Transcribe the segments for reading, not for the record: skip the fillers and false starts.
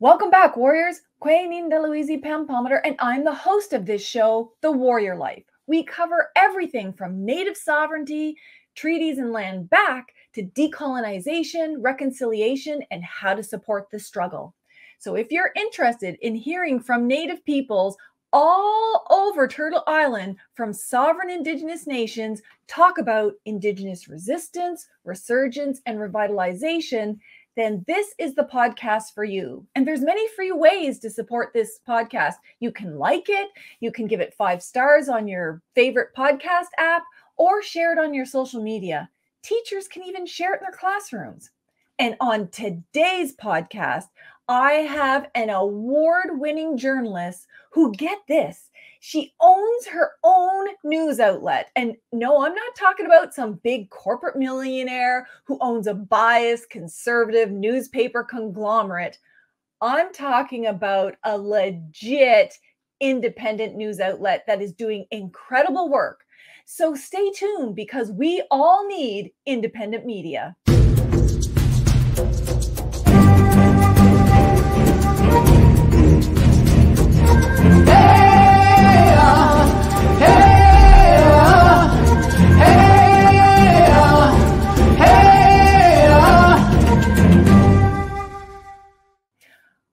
Welcome back, warriors. Pam Palmater, and I'm the host of this show, The Warrior Life. We cover everything from native sovereignty, treaties and land back, to decolonization, reconciliation, and how to support the struggle. So if you're interested in hearing from Native peoples all over Turtle Island, from sovereign Indigenous nations, talk about Indigenous resistance, resurgence, and revitalization, then this is the podcast for you. And there's many free ways to support this podcast. You can like it, you can give it 5 stars on your favorite podcast app, or share it on your social media. Teachers can even share it in their classrooms. And on today's podcast, I have an award-winning journalist who, get this, she owns her own news outlet. And no, I'm not talking about some big corporate millionaire who owns a biased conservative newspaper conglomerate. I'm talking about a legit independent news outlet that is doing incredible work. So stay tuned, because we all need independent media.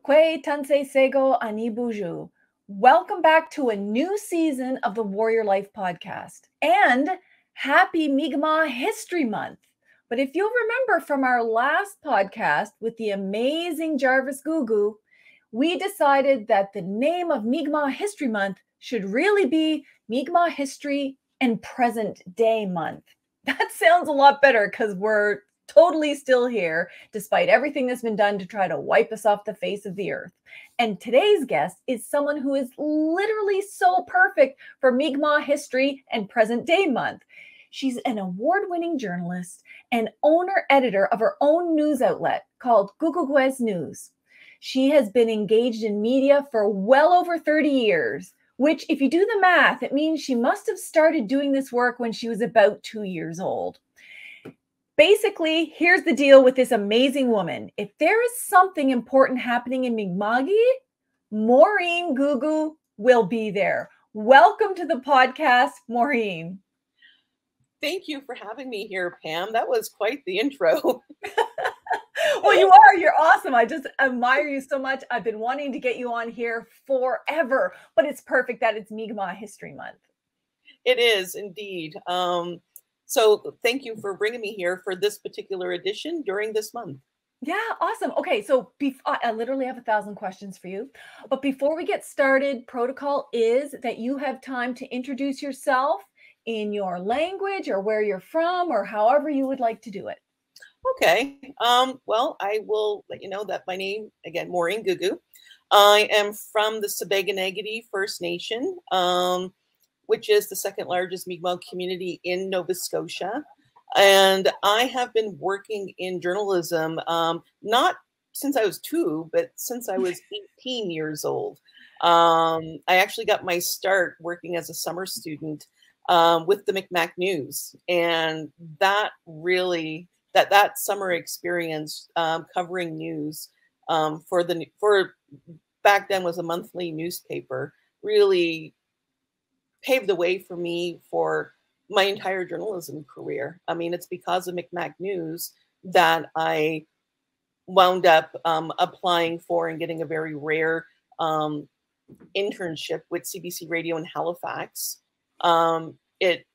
Kwe Tanse Sego Anibuju. Welcome back to a new season of the Warrior Life podcast, and happy Mikmaq History Month. But if you'll remember from our last podcast with the amazing Jarvis Googoo, we decided that the name of Mikmaq History Month should really be Mikmaq History and Present Day Month. That sounds a lot better, because we're totally still here, despite everything that's been done to try to wipe us off the face of the earth. And today's guest is someone who is literally so perfect for Mikmaq History and Present Day Month. She's an award-winning journalist and owner-editor of her own news outlet called Googoo News. She has been engaged in media for well over 30 years, which, if you do the math, it means she must have started doing this work when she was about 2 years old. Basically, here's the deal with this amazing woman. If there is something important happening in Mi'kma'ki, Maureen Googoo will be there. Welcome to the podcast, Maureen. Thank you for having me here, Pam. That was quite the intro. Well, you are. You're awesome. I just admire you so much. I've been wanting to get you on here forever, but it's perfect that it's Mikmaq History Month. It is indeed. So thank you for bringing me here for this particular edition during this month. Yeah, awesome. Okay, so I literally have 1,000 questions for you. But before we get started, protocol is that you have time to introduce yourself in your language or where you're from, or however you would like to do it. Okay. Well, I will let you know that my name, again, Maureen Googoo. I am from the Sipekne'katik First Nation, which is the second largest Mi'kmaq community in Nova Scotia. And I have been working in journalism, not since I was 2, but since I was 18 years old. I actually got my start working as a summer student with the Mikmaq News. And that really, that summer experience covering news for back then was a monthly newspaper, really paved the way for me for my entire journalism career. I mean, it's because of Mikmaq News that I wound up applying for and getting a very rare internship with CBC Radio in Halifax. It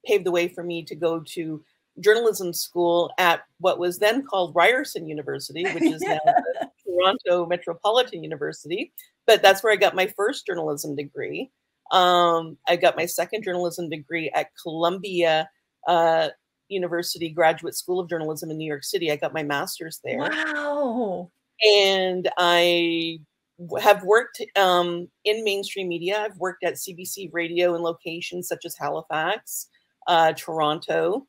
paved the way for me to go to journalism school at what was then called Ryerson University, which is now the Toronto Metropolitan University. But that's where I got my first journalism degree. I got my second journalism degree at Columbia University Graduate School of Journalism in New York City. I got my master's there. Wow. And I have worked in mainstream media. I've worked at CBC Radio in locations such as Halifax, Toronto,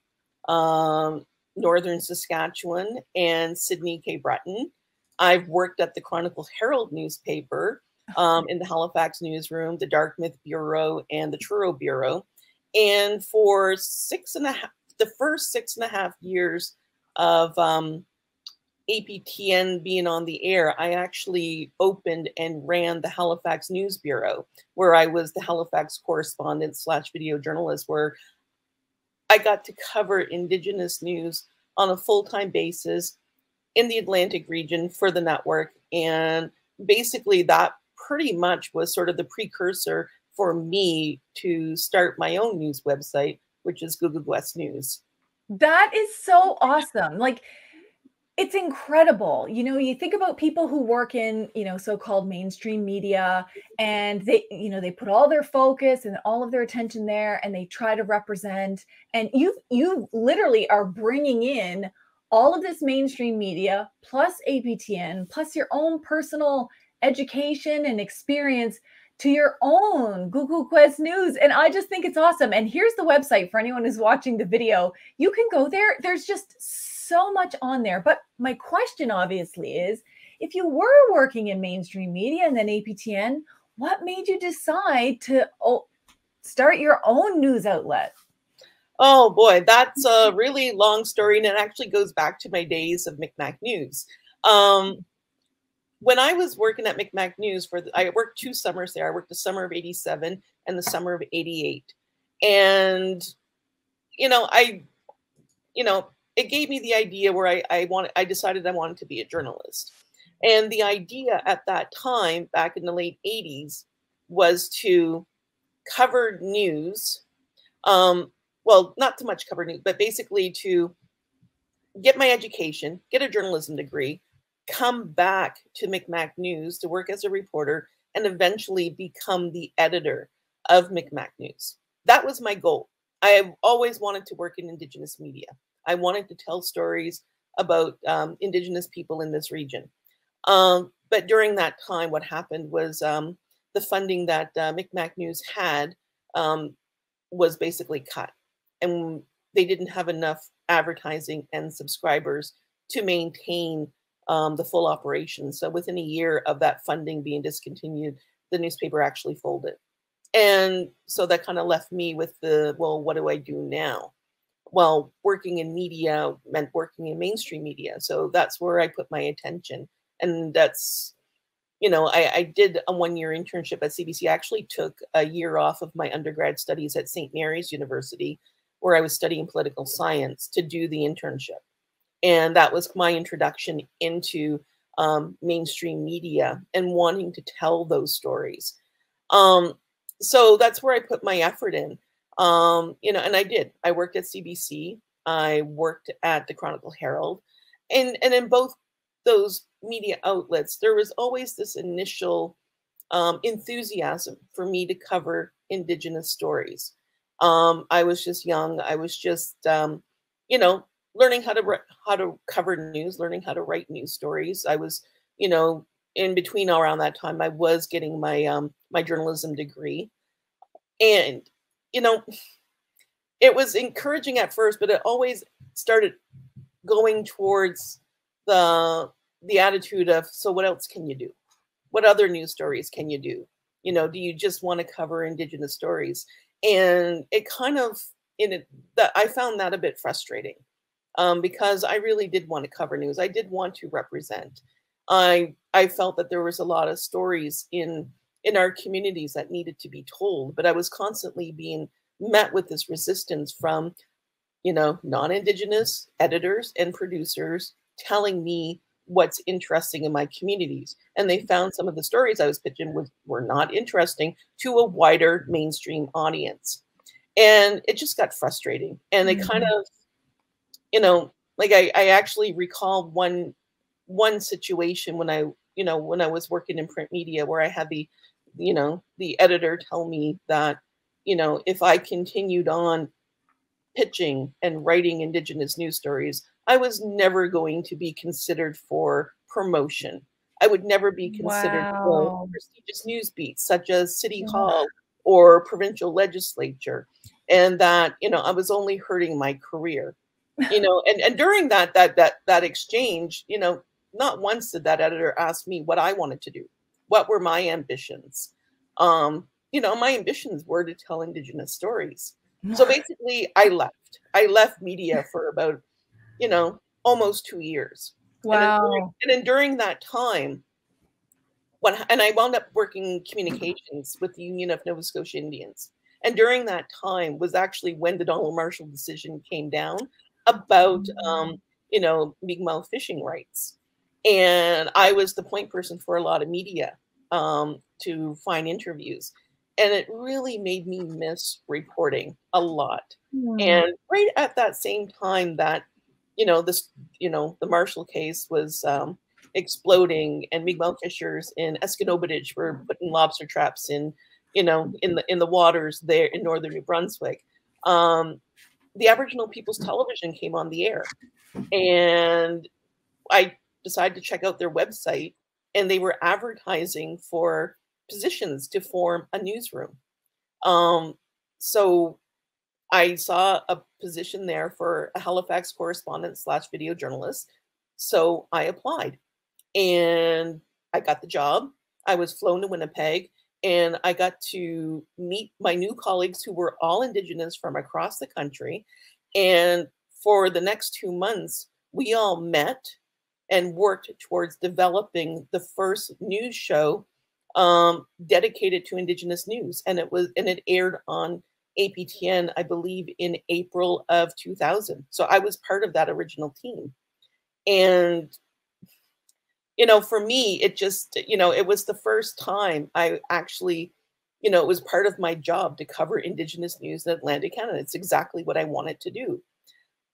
Northern Saskatchewan, and Sydney, Cape Breton. I've worked at the Chronicle Herald newspaper, in the Halifax newsroom, the Dartmouth Bureau, and the Truro Bureau. And for the first 6.5 years of APTN being on the air, I actually opened and ran the Halifax News Bureau, where I was the Halifax correspondent / video journalist, where I got to cover Indigenous news on a full-time basis in the Atlantic region for the network. And basically that pretty much was sort of the precursor for me to start my own news website, which is Googoo West News. That is so awesome. Like, it's incredible. You know, you think about people who work in, you know, so-called mainstream media, and they, you know, they put all their focus and all of their attention there, and they try to represent, and you literally are bringing in all of this mainstream media plus APTN plus your own personal education and experience to your own Googoo Quest News. And I just think it's awesome. And here's the website for anyone who's watching the video. You can go there. There's just so much on there. But my question obviously is, if you were working in mainstream media and then APTN, what made you decide to start your own news outlet? Oh boy, that's a really long story, and it actually goes back to my days of Mikmaq News. When I was working at Mikmaq News, I worked 2 summers there. I worked the summer of '87 and the summer of '88, and it gave me the idea where I decided I wanted to be a journalist. And the idea at that time, back in the late '80s, was to cover news. Well, not so much cover news, but basically to get my education, get a journalism degree, come back to Mikmaq News to work as a reporter, and eventually become the editor of Mikmaq News. That was my goal. I have always wanted to work in Indigenous media. I wanted to tell stories about Indigenous people in this region. But during that time, what happened was the funding that Mikmaq News had was basically cut. And they didn't have enough advertising and subscribers to maintain the full operation. So within a year of that funding being discontinued, the newspaper actually folded. And so that kind of left me with well, what do I do now? Well, working in media meant working in mainstream media. So that's where I put my attention. And that's, I did a 1-year internship at CBC. I actually took a year off of my undergrad studies at St. Mary's University, where I was studying political science, to do the internship. And that was my introduction into mainstream media and wanting to tell those stories. So that's where I put my effort in. And I did. I worked at CBC. I worked at the Chronicle Herald. And in both those media outlets, there was always this initial enthusiasm for me to cover Indigenous stories. I was just young. I was just, learning how to cover news, learning how to write news stories. I was, in between around that time, I was getting my my journalism degree, and it was encouraging at first, but it always started going towards the attitude of, so what else can you do? What other news stories can you do? Do you just want to cover Indigenous stories? And it kind of, that I found that a bit frustrating, because I really did want to cover news. I did want to represent. I felt that there was a lot of stories in our communities that needed to be told, but I was constantly being met with this resistance from, non-Indigenous editors and producers telling me what's interesting in my communities. And they found some of the stories I was pitching were not interesting to a wider mainstream audience. And it just got frustrating. And it kind of, like I actually recall one situation when I was working in print media, where I had the editor tell me that, if I continued on pitching and writing Indigenous news stories, I was never going to be considered for promotion. I would never be considered for prestigious news beats such as City Hall or provincial legislature, and that I was only hurting my career. And during that exchange, not once did that editor ask me what I wanted to do, what were my ambitions. My ambitions were to tell Indigenous stories. So basically, I left media for about almost 2 years, Wow. And then during that time, and I wound up working communications with the Union of Nova Scotia Indians. And during that time was actually when the Donald Marshall decision came down about, Mi'kmaq fishing rights. And I was the point person for a lot of media to find interviews. And it really made me miss reporting a lot. And right at that same time that, the Marshall case was exploding, and Mi'kmaq fishers in Esconobidich were putting lobster traps in the waters there in northern New Brunswick. The Aboriginal People's Television came on the air, and I decided to check out their website, and they were advertising for positions to form a newsroom. So I saw a position there for a Halifax correspondent / video journalist. So I applied, and I got the job. I was flown to Winnipeg, and I got to meet my new colleagues who were all Indigenous from across the country. And for the next 2 months, we all met and worked towards developing the first news show dedicated to Indigenous news. And it aired on APTN, I believe, in April of 2000. So I was part of that original team. And for me, it just, it was the first time I actually, it was part of my job to cover Indigenous news in Atlantic Canada. It's exactly what I wanted to do.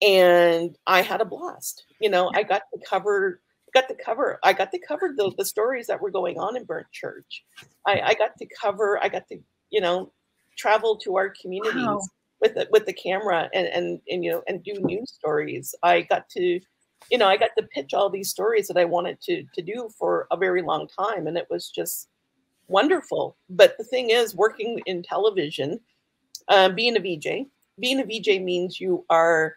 And I had a blast. I got to cover the stories that were going on in Burnt Church. I got to travel to our communities with the camera and do news stories. I got to pitch all these stories that I wanted to do for a very long time. And it was just wonderful. But the thing is, working in television, being a VJ means you are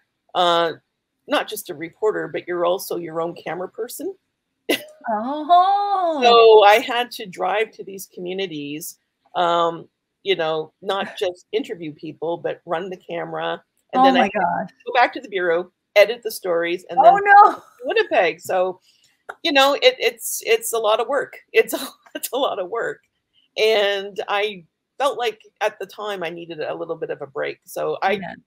not just a reporter, but you're also your own camera person. Oh. So I had to drive to these communities, not just interview people, but run the camera. And then I go back to the bureau, edit the stories, and then Winnipeg. So, it's a lot of work. It's a lot of work. And I felt like at the time I needed a little bit of a break. So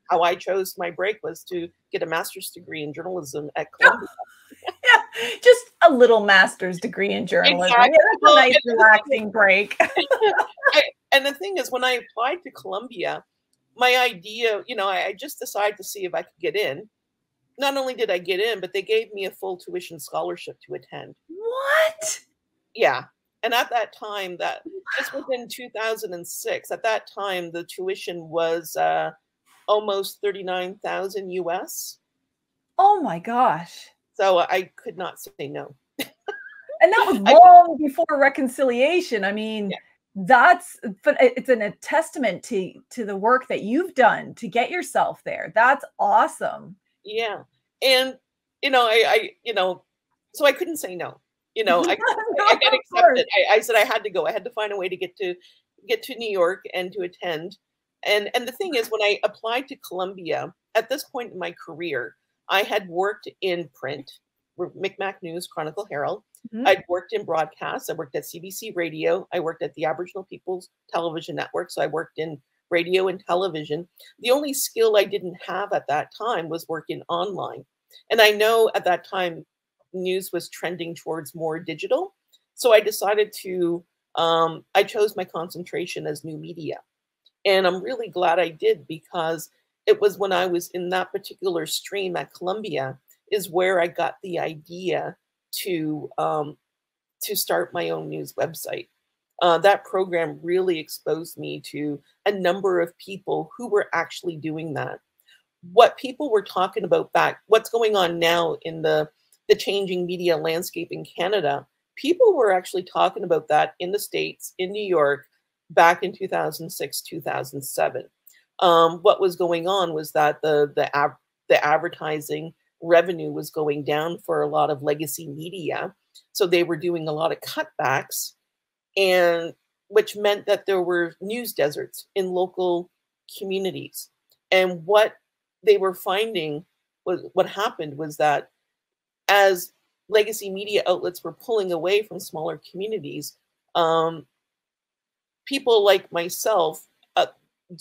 how I chose my break was to get a master's degree in journalism at Columbia. Yeah, just a little master's degree in journalism. Exactly. Yeah, that's a nice, relaxing break. And the thing is, when I applied to Columbia, my idea, I just decided to see if I could get in. Not only did I get in, but they gave me a full tuition scholarship to attend. What? Yeah. And at that time, this was in 2006. At that time, the tuition was almost $39,000 US. Oh my gosh. So I could not say no. And that was long before reconciliation. I mean, it's a testament to the work that you've done to get yourself there. That's awesome. Yeah. And, so I couldn't say no. I got accepted. I said I had to go. I had to find a way to get to New York and to attend. And the thing is, when I applied to Columbia, at this point in my career, I had worked in print, Mikmaq News, Chronicle Herald. Mm-hmm. I'd worked in broadcast. I worked at CBC Radio. I worked at the Aboriginal People's Television Network. So I worked in radio and television. The only skill I didn't have at that time was working online. And I know at that time, news was trending towards more digital. So I decided to, I chose my concentration as new media. And I'm really glad I did, because it was when I was in that particular stream at Columbia is where I got the idea to start my own news website. That program really exposed me to a number of people who were actually doing that. What people were talking about what's going on now in the changing media landscape in Canada, people were actually talking about that in the States, in New York, back in 2006, 2007. What was going on was that the advertising revenue was going down for a lot of legacy media. So they were doing a lot of cutbacks, and which meant that there were news deserts in local communities. And what they were finding was what happened was that as legacy media outlets were pulling away from smaller communities, people like myself,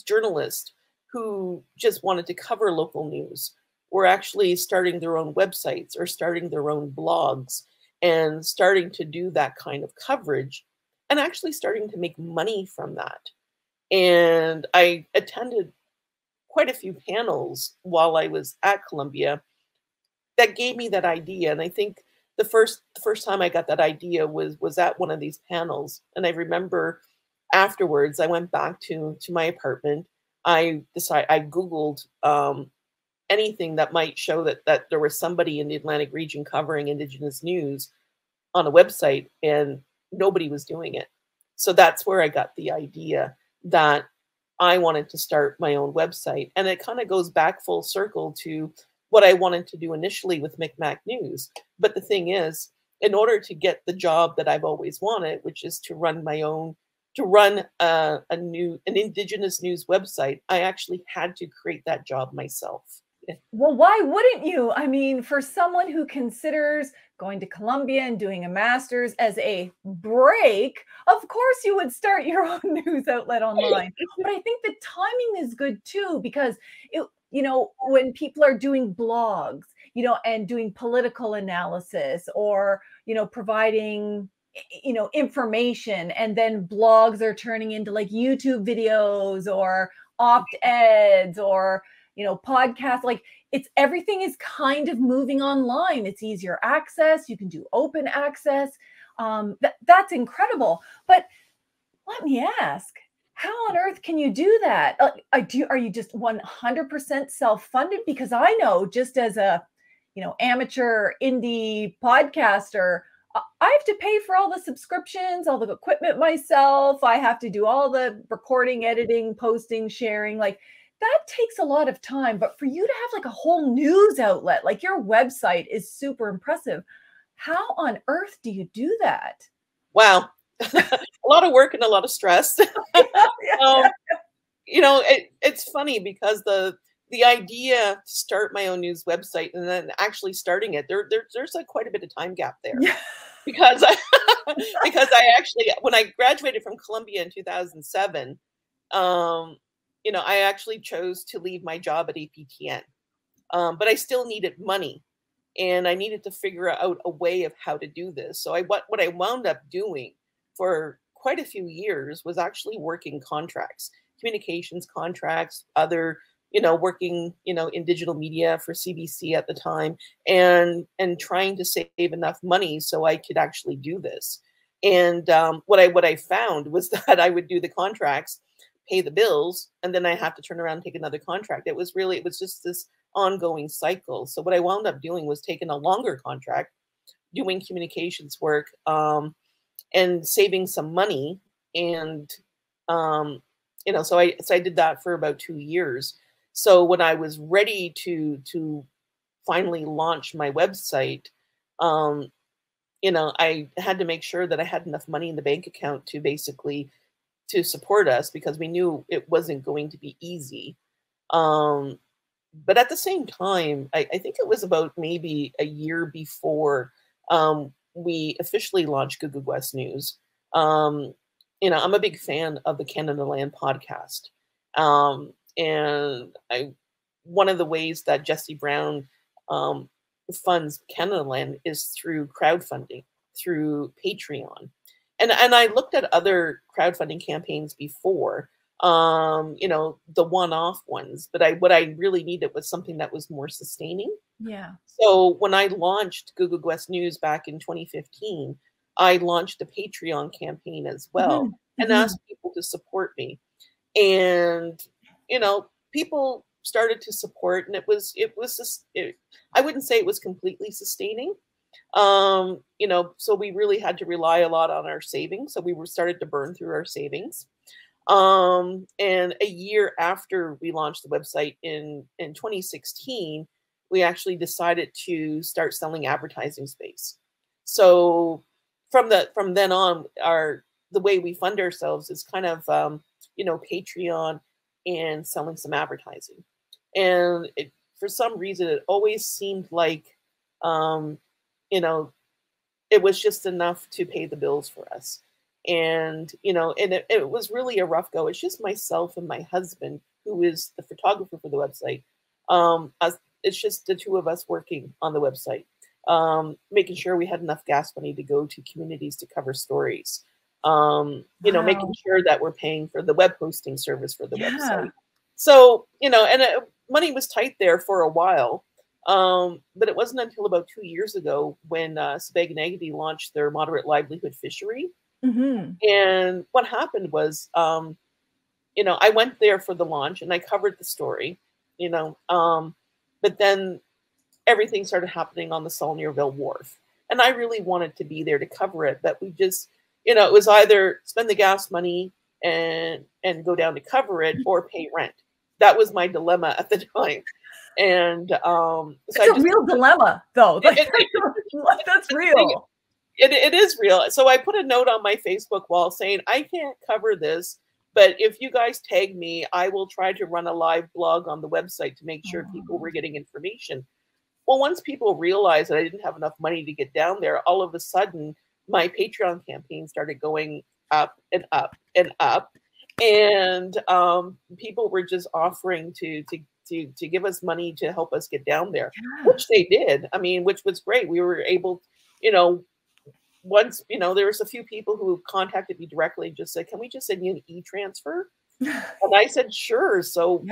journalists who just wanted to cover local news, were actually starting their own websites or starting their own blogs and starting to do that kind of coverage and actually starting to make money from that. And I attended quite a few panels while I was at Columbia that gave me that idea. And I think the first time I got that idea was at one of these panels. And I remember afterwards, I went back to my apartment. I Googled anything that might show that there was somebody in the Atlantic region covering Indigenous news on a website, and nobody was doing it. So that's where I got the idea that I wanted to start my own website. And it kind of goes back full circle to what I wanted to do initially with Mikmaq News. But the thing is, in order to get the job that I've always wanted, which is to run my own, to run an Indigenous news website, I actually had to create that job myself. Well, why wouldn't you? I mean, for someone who considers going to Columbia and doing a master's as a break, of course you would start your own news outlet online. But I think the timing is good too, because when people are doing blogs, and doing political analysis, or, providing, information, and then blogs are turning into like YouTube videos or opt-eds or, podcasts, like everything is kind of moving online. It's easier access. You can do open access. That's incredible. But let me ask, how on earth can you do that? Are you just 100% self-funded? Because I know, just as a, amateur indie podcaster, I have to pay for all the subscriptions, all the equipment myself. I have to do all the recording, editing, posting, sharing. Like, that takes a lot of time. But for you to have like a whole news outlet, like your website, is super impressive. How on earth do you do that? Wow. A lot of work and a lot of stress. It's funny because the idea to start my own news website and then actually starting it, there's like quite a bit of time gap there. Yeah. Because I actually, when I graduated from Columbia in 2007, I actually chose to leave my job at APTN, but I still needed money, and I needed to figure out a way of how to do this. So what I wound up doing for quite a few years was actually working contracts, communications contracts, other, working, in digital media for CBC at the time, and trying to save enough money so I could actually do this. And what I found was that I would do the contracts, pay the bills, and then I have to turn around and take another contract. It was just this ongoing cycle. So what I wound up doing was taking a longer contract, doing communications work, and saving some money. And so I did that for about 2 years. So when I was ready to finally launch my website, I had to make sure that I had enough money in the bank account to basically to support us, because we knew it wasn't going to be easy. But at the same time, I think it was about maybe a year before we officially launched Googoo West News. I'm a big fan of the Canada Land podcast. And one of the ways that Jesse Brown funds Canada Land is through crowdfunding, through Patreon. And I looked at other crowdfunding campaigns before, the one-off ones, but what I really needed was something that was more sustaining. Yeah. So when I launched Googoo West News back in 2015, I launched a Patreon campaign as well, and asked people to support me. And, people started to support, and I wouldn't say it was completely sustaining. So we really had to rely a lot on our savings. So we started to burn through our savings. And a year after we launched the website in 2016, we actually decided to start selling advertising space. So from then on, the way we fund ourselves is kind of, Patreon and selling some advertising. And for some reason, it always seemed like, it was just enough to pay the bills for us. And, you know, and it was really a rough go. It's just myself and my husband, who is the photographer for the website. It's just the two of us working on the website, making sure we had enough gas money to go to communities to cover stories. You know, making sure that we're paying for the web hosting service for the website. So, you know, and money was tight there for a while. But it wasn't until about 2 years ago when Sipekne'katik launched their moderate livelihood fishery. And what happened was, you know, I went there for the launch and I covered the story, you know, but then everything started happening on the Saulnierville Wharf. And I really wanted to be there to cover it, but we just, you know, it was either spend the gas money and go down to cover it or pay rent. That was my dilemma at the time. And so it's a real dilemma, though. That's real. It is real. So I put a note on my Facebook wall saying, I can't cover this, but if you guys tag me, I will try to run a live blog on the website to make sure people were getting information. Well, once people realized that I didn't have enough money to get down there, all of a sudden, my Patreon campaign started going up and up and up. And people were just offering to give us money to help us get down there, which they did. I mean, which was great. We were able, you know, once, you know, there was a few people who contacted me directly and just said, can we just send you an e-transfer? And I said, sure. So,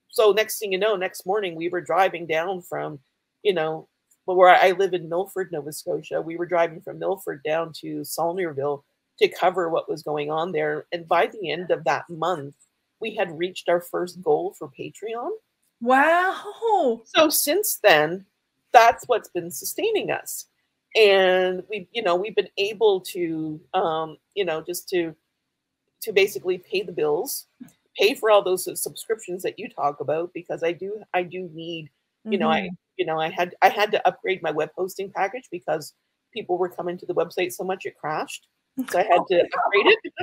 so next thing you know, next morning we were driving down from, you know, where I live in Milford, Nova Scotia. We were driving from Milford down to Saulnierville to cover what was going on there. And by the end of that month, we had reached our first goal for Patreon. Wow. So since then, that's what's been sustaining us. And we, you know, we've been able to, you know, just to basically pay the bills, pay for all those subscriptions that you talk about, because I do need, you know, I had to upgrade my web hosting package because people were coming to the website so much it crashed. So I had to upgrade it.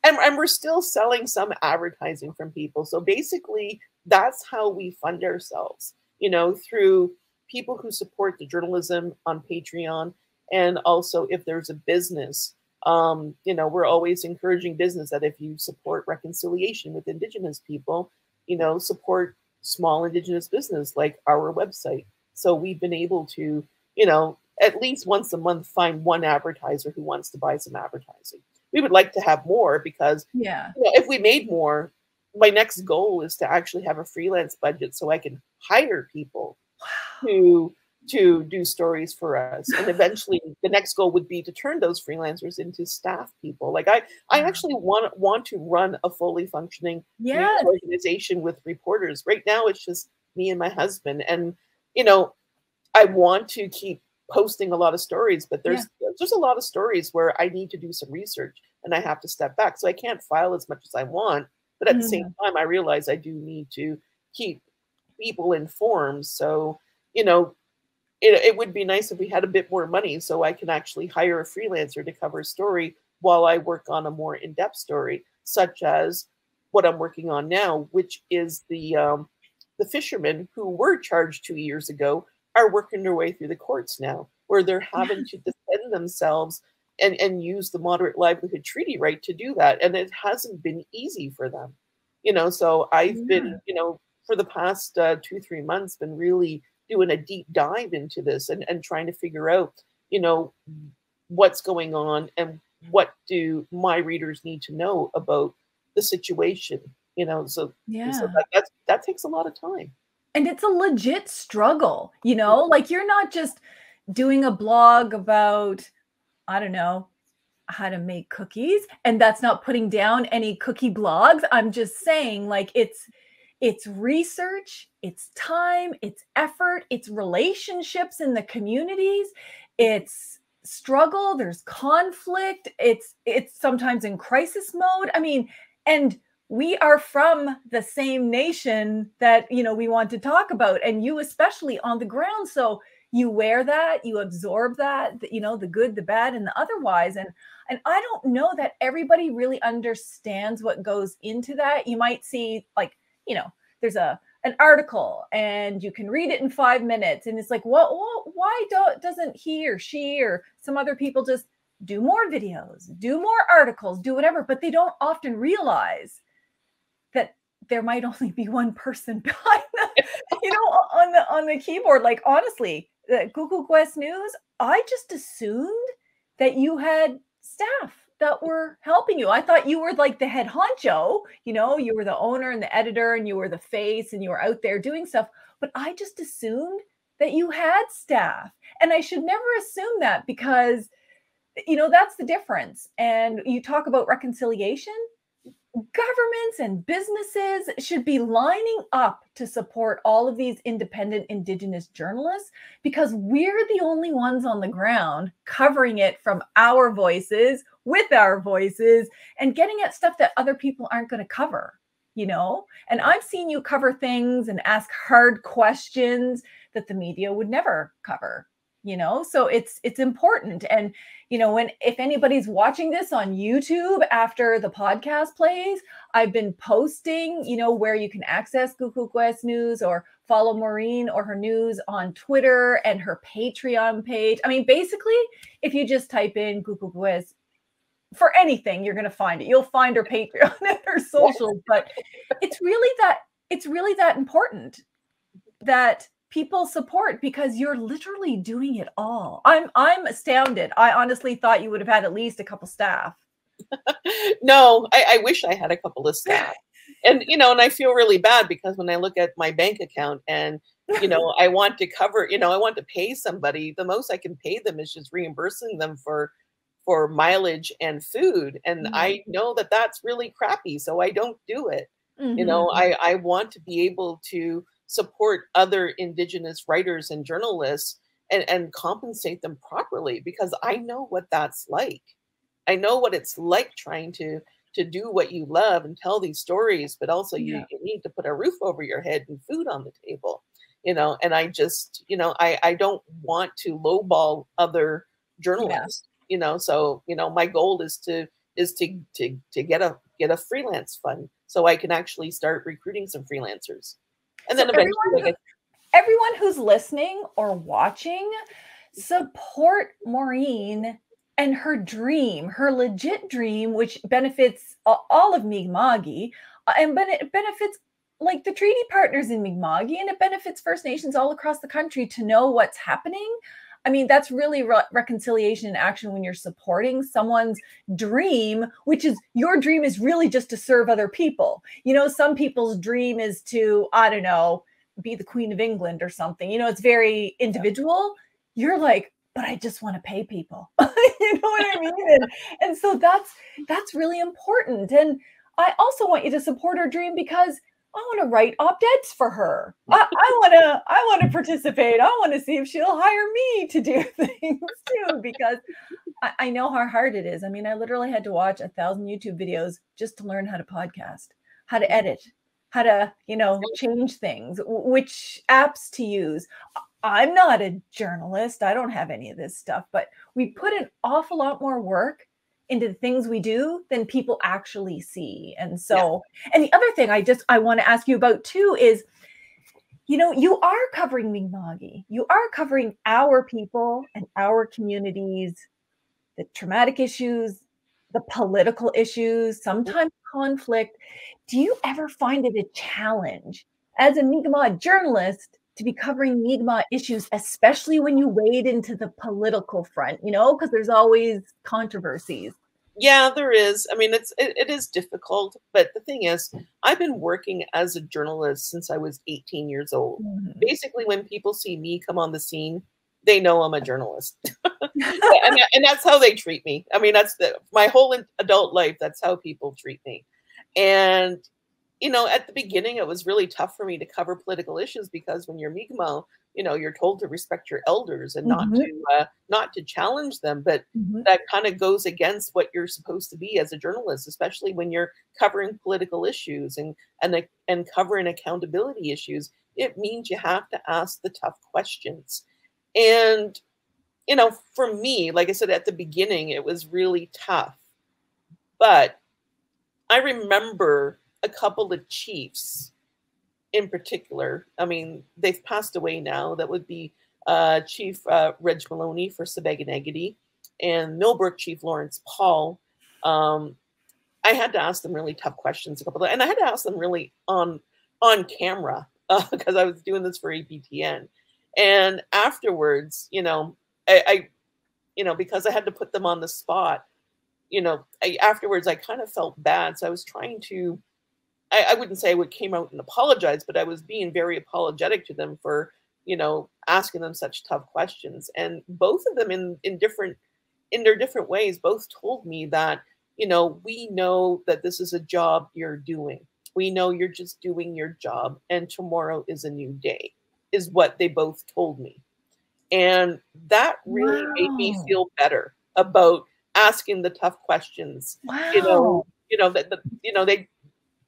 And we're still selling some advertising from people. So basically, that's how we fund ourselves, you know, through people who support the journalism on Patreon. And also if there's a business, you know, we're always encouraging business that if you support reconciliation with Indigenous people, you know, support small Indigenous business like our website. So we've been able to, you know, at least once a month, find one advertiser who wants to buy some advertising. We would like to have more because you know, if we made more, my next goal is to actually have a freelance budget so I can hire people to do stories for us. And eventually the next goal would be to turn those freelancers into staff people. Like I actually want to run a fully functioning news organization with reporters. Right now it's just me and my husband. And, you know, I want to keep posting a lot of stories, but there's a lot of stories where I need to do some research and I have to step back. So I can't file as much as I want, but at the same time, I realize I do need to keep people informed. So, you know, it would be nice if we had a bit more money so I can actually hire a freelancer to cover a story while I work on a more in-depth story, such as what I'm working on now, which is the fishermen who were charged 2 years ago are working their way through the courts now, where they're having to defend themselves and use the moderate livelihood treaty right to do that. And it hasn't been easy for them, you know, so I've been, you know, for the past 2-3 months, been really doing a deep dive into this and trying to figure out, you know, what's going on and what do my readers need to know about the situation, you know, so, so that takes a lot of time. And it's a legit struggle, you know, like you're not just doing a blog about, I don't know, how to make cookies. And that's not putting down any cookie blogs. I'm just saying, like, it's research, it's time, it's effort, it's relationships in the communities, it's struggle, there's conflict, it's sometimes in crisis mode. I mean, and we are from the same nation that, you know, we want to talk about, and you especially on the ground. So you wear that, you absorb that, you know, the good, the bad, and the otherwise. And I don't know that everybody really understands what goes into that. You might see, like, you know, there's a an article and you can read it in 5 minutes, and it's like, why doesn't he or she or some other people just do more videos, do more articles, do whatever? But they don't often realize that there might only be one person behind the, on the keyboard. Like, honestly, the Google Quest News, I just assumed that you had staff that were helping you. I thought you were like the head honcho, you were the owner and the editor and you were the face and you were out there doing stuff. But I just assumed that you had staff. And I should never assume that, because, that's the difference. And you talk about reconciliation. Governments and businesses should be lining up to support all of these independent Indigenous journalists, because we're the only ones on the ground covering it from our voices, with our voices, and getting at stuff that other people aren't going to cover, And I've seen you cover things and ask hard questions that the media would never cover. So it's important. And if anybody's watching this on YouTube after the podcast plays, I've been posting where you can access Google Quest News or follow Maureen or her news on Twitter and her Patreon page. I mean, basically, if you just type in Google Quest for anything, you're going to find it. You'll find her Patreon and her socials. But it's really that important that people support, because you're literally doing it all. I'm astounded. I honestly thought you would have had at least a couple staff. No, I wish I had a couple of staff. And, and I feel really bad, because when I look at my bank account and, I want to cover, I want to pay somebody, the most I can pay them is just reimbursing them for mileage and food. And I know that that's really crappy, so I don't do it. I want to be able to support other Indigenous writers and journalists and compensate them properly, because I know what that's like. I know what it's like trying to do what you love and tell these stories, but also you need to put a roof over your head and food on the table, and I just, I don't want to lowball other journalists, so, my goal is to get a freelance fund so I can actually start recruiting some freelancers. And then eventually everyone who's listening or watching, support Maureen and her dream, her legit dream, which benefits all of Mi'kmaq, but it benefits like the treaty partners in Mi'kmaq, and it benefits First Nations all across the country to know what's happening. I mean, that's really reconciliation in action, when you're supporting someone's dream, which is, your dream is really just to serve other people. Some people's dream is to, I don't know, be the Queen of England or something. It's very individual. You're like, but I just want to pay people. You know what I mean? And so that's really important. And I also want you to support her dream, because I want to write op-eds for her. I want to participate. I want to see if she'll hire me to do things too, because I know how hard it is. I mean, I literally had to watch 1,000 YouTube videos just to learn how to podcast, how to edit, how to, change things, which apps to use. I'm not a journalist. I don't have any of this stuff, but we put an awful lot more work into the things we do than people actually see. And so, and the other thing I want to ask you about too is, you are covering Mi'kmaq. You are covering our people and our communities, the traumatic issues, the political issues, sometimes conflict. Do you ever find it a challenge as a Mi'kmaq journalist to be covering Mi'kmaq issues, especially when you wade into the political front, because there's always controversies? Yeah, there is. I mean, it is difficult, but the thing is, I've been working as a journalist since I was 18 years old. Basically, when people see me come on the scene, they know I'm a journalist. and that's how they treat me. I mean, that's my whole adult life. That's how people treat me. And at the beginning, it was really tough for me to cover political issues, because when you're Mi'kmaq, you're told to respect your elders and not to challenge them. But that kind of goes against what you're supposed to be as a journalist, especially when you're covering political issues and covering accountability issues. It means you have to ask the tough questions. And, for me, like I said, at the beginning, it was really tough. But I remember a couple of chiefs in particular, I mean, they've passed away now. That would be Chief Reg Maloney for Sipekne'katik and Millbrook Chief Lawrence Paul. I had to ask them really tough questions and I had to ask them really on camera because I was doing this for APTN. And afterwards, you know, I because I had to put them on the spot, you know, afterwards I kind of felt bad. So I was trying to, I wouldn't say I would came out and apologize, but I was being very apologetic to them for, you know, asking them such tough questions. And both of them in their different ways, both told me that, you know, we know that this is a job you're doing. We know you're just doing your job, and tomorrow is a new day, is what they both told me. And that really made me feel better about asking the tough questions. Wow.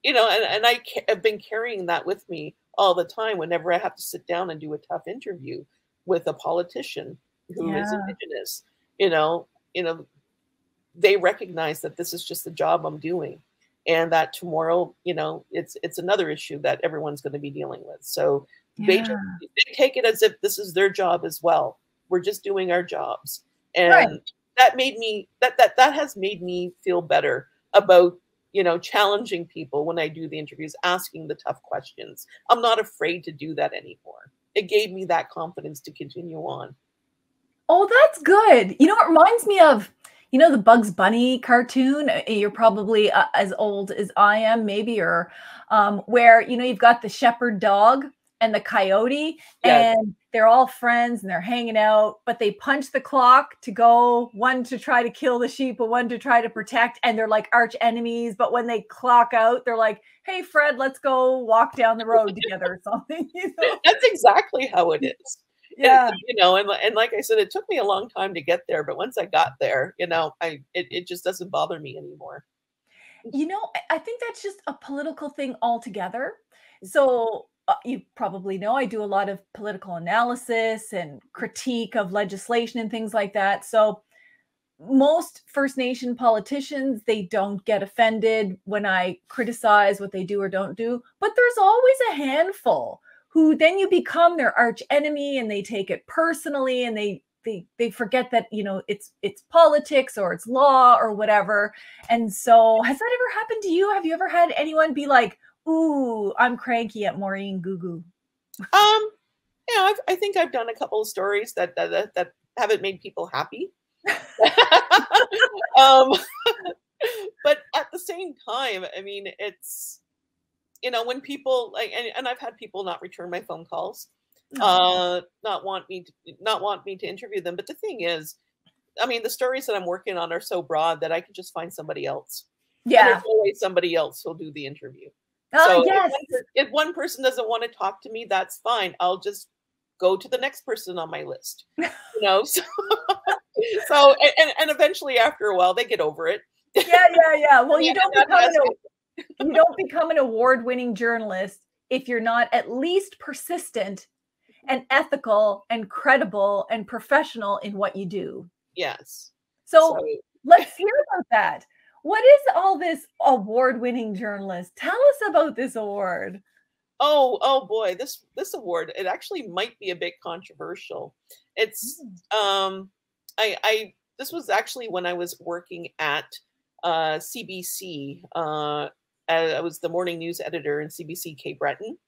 And I have been carrying that with me all the time whenever I have to sit down and do a tough interview with a politician who is Indigenous. You know, they recognize that this is just the job I'm doing, and that tomorrow, you know, it's another issue that everyone's going to be dealing with. So they take it as if this is their job as well. We're just doing our jobs, and that made me that has made me feel better about, you know, challenging people when I do the interviews, asking the tough questions. I'm not afraid to do that anymore. It gave me that confidence to continue on. Oh, that's good. You know, it reminds me of, you know, the Bugs Bunny cartoon. You're probably as old as I am, maybe, or where, you know, you've got the shepherd dog and the coyote, and they're all friends and they're hanging out, but they punch the clock to go, one to try to kill the sheep, but one to try to protect, and they're like arch enemies. But when they clock out, they're like, "Hey, Fred, let's go walk down the road together," or something. You know? That's exactly how it is. Yeah. You know, and like I said, it took me a long time to get there, but once I got there, you know, it just doesn't bother me anymore. You know, I think that's just a political thing altogether. So you probably know I do a lot of political analysis and critique of legislation and things like that. So most First Nation politicians, they don't get offended when I criticize what they do or don't do, but there's always a handful who then you become their arch enemy and they take it personally, and they forget that, you know, it's politics or it's law or whatever. And so has that ever happened to you? Have you ever had anyone be like, "Ooh, I'm cranky at Maureen Googoo"? Yeah, I think I've done a couple of stories that haven't made people happy. But at the same time, I mean, it's, you know, when people like, and I've had people not return my phone calls, not want me to interview them. But the thing is, I mean, the stories that I'm working on are so broad that I can just find somebody else. Yeah, and there's always somebody else who'll do the interview. So yes. if one person doesn't want to talk to me, that's fine. I'll just go to the next person on my list. You know, so and eventually after a while they get over it. Yeah. Well, you don't become an award-winning journalist if you're not at least persistent and ethical and credible and professional in what you do. Yes. So let's hear about that. What is all this award-winning journalist? Tell us about this award. Oh boy, this award, it actually might be a bit controversial. It's this was actually when I was working at CBC. I was the morning news editor in CBC Cape Breton.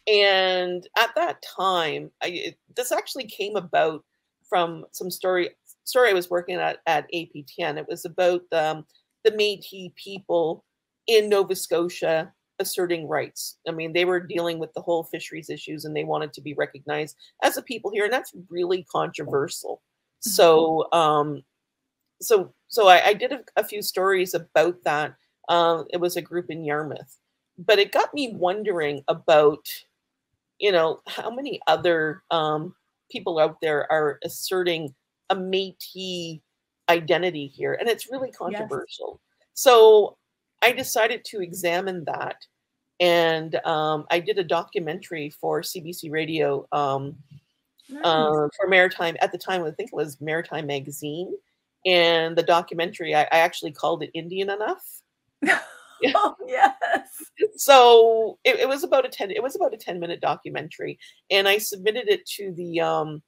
And at that time, this actually came about from some story I was working at APTN. It was about the Métis people in Nova Scotia asserting rights. I mean, they were dealing with the whole fisheries issues and they wanted to be recognized as a people here. And that's really controversial. So, so I did a few stories about that. It was a group in Yarmouth, but it got me wondering about, you know, how many other people out there are asserting a Métis identity here, and it's really controversial. So I decided to examine that, and I did a documentary for CBC Radio for Maritime. At the time, I think it was Maritime Magazine, and the documentary I actually called it Indian Enough. Oh, yes. So it was about a 10-minute documentary, and I submitted it to the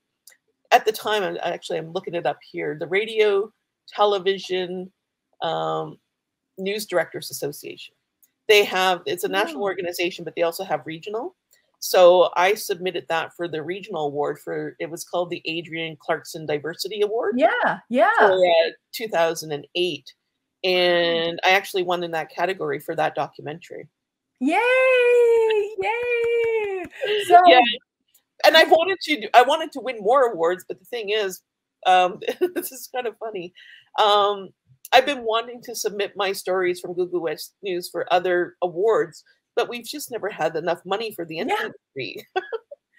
at the time, I'm looking it up here, the Radio Television News Directors Association. It's a national organization, but they also have regional. So I submitted that for the regional award it was called the Adrienne Clarkson Diversity Award. Yeah, yeah. For 2008. And I actually won in that category for that documentary. Yay! Yay! So yeah. And I wanted to win more awards, but the thing is, this is kind of funny. I've been wanting to submit my stories from Googoo West News for other awards, but we've just never had enough money for the entry fee.